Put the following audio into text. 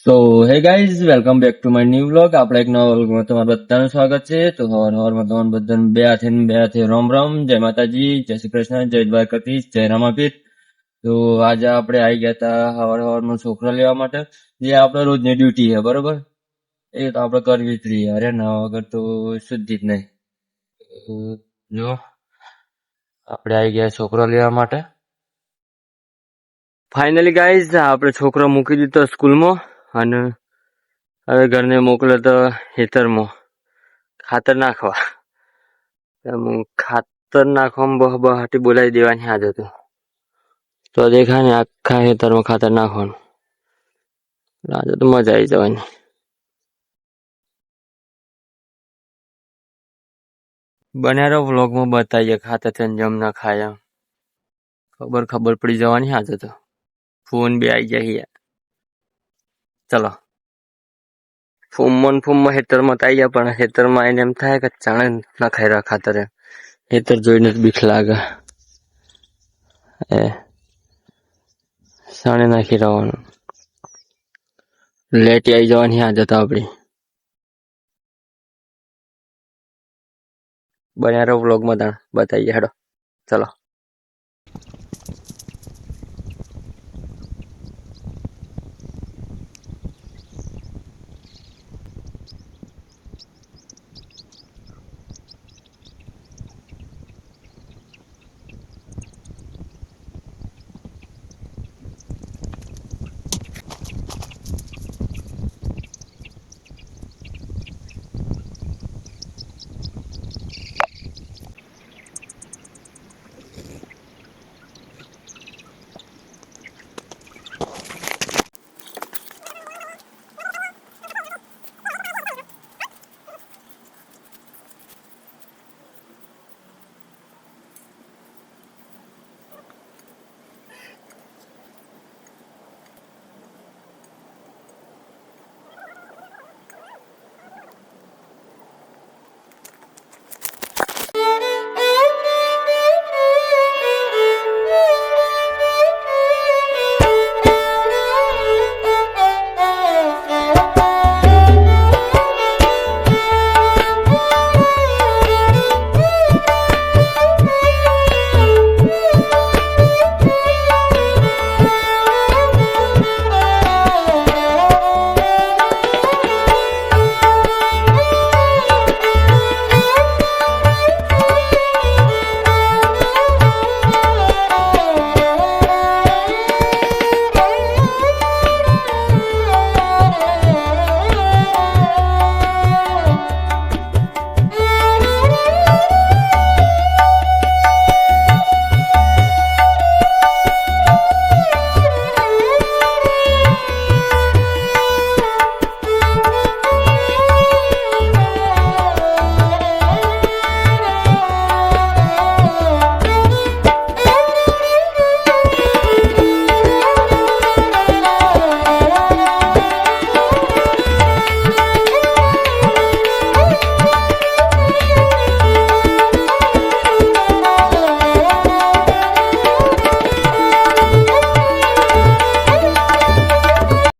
તો hey guys welcome back to my new vlog. આપણે એક નવા વ્લોગમાં તમારું બધાનું સ્વાગત છે. તો હવારમાં તમારું બધાને બે હાથે રામ રામ, જય માતાજી, જય શ્રી કૃષ્ણ, જય દ્વારકાધીશ, જય રામાપીર. તો આજે આપણે આવી ગયા હતા હવારમાં છોકરા લેવા માટે, જે આપણે રોજની ડ્યુટી છે બરોબર. એ તો આપણે કરવી જ રહીએ, અરે ના વગર તો શુદ્ધિ જ નહીં. જો આપણે આવી ગયા છોકરો લેવા માટે. ફાઇનલી ગાઈઝ આપણે છોકરો મૂકી દીધો સ્કૂલમાં અને હવે ઘરને મોકલે તો ખેતરમાં ખાતર નાખવા. ખાતર નાખવામાં બહાટી બોલાવી દેવાની આદત હતું. તો દેખાય ને આખા ખેતરમાં ખાતર નાખવાનું. આજે તો મજા આવી જવાની. બન્યા વ્લોગમાં બતાવીએ ખાતર જમ ના ખાયા ખબર પડી જવાની આજે તો. ફોન બે આવી જાય. ચલો ફૂમમાં હેતરમાં આવી ગયા, પણ હેતરમાં આવીને એમ થાય કે ચાણે ના ખાઈ રહ્યા ખાતર. હેતર જોઈને જ બીક લાગે. સાણે નાખી રહેવાનું. લેટ આવી જવાની આદત આપણી. બન્યા વ્લોગમાં બતાવીએ હેડો. ચલો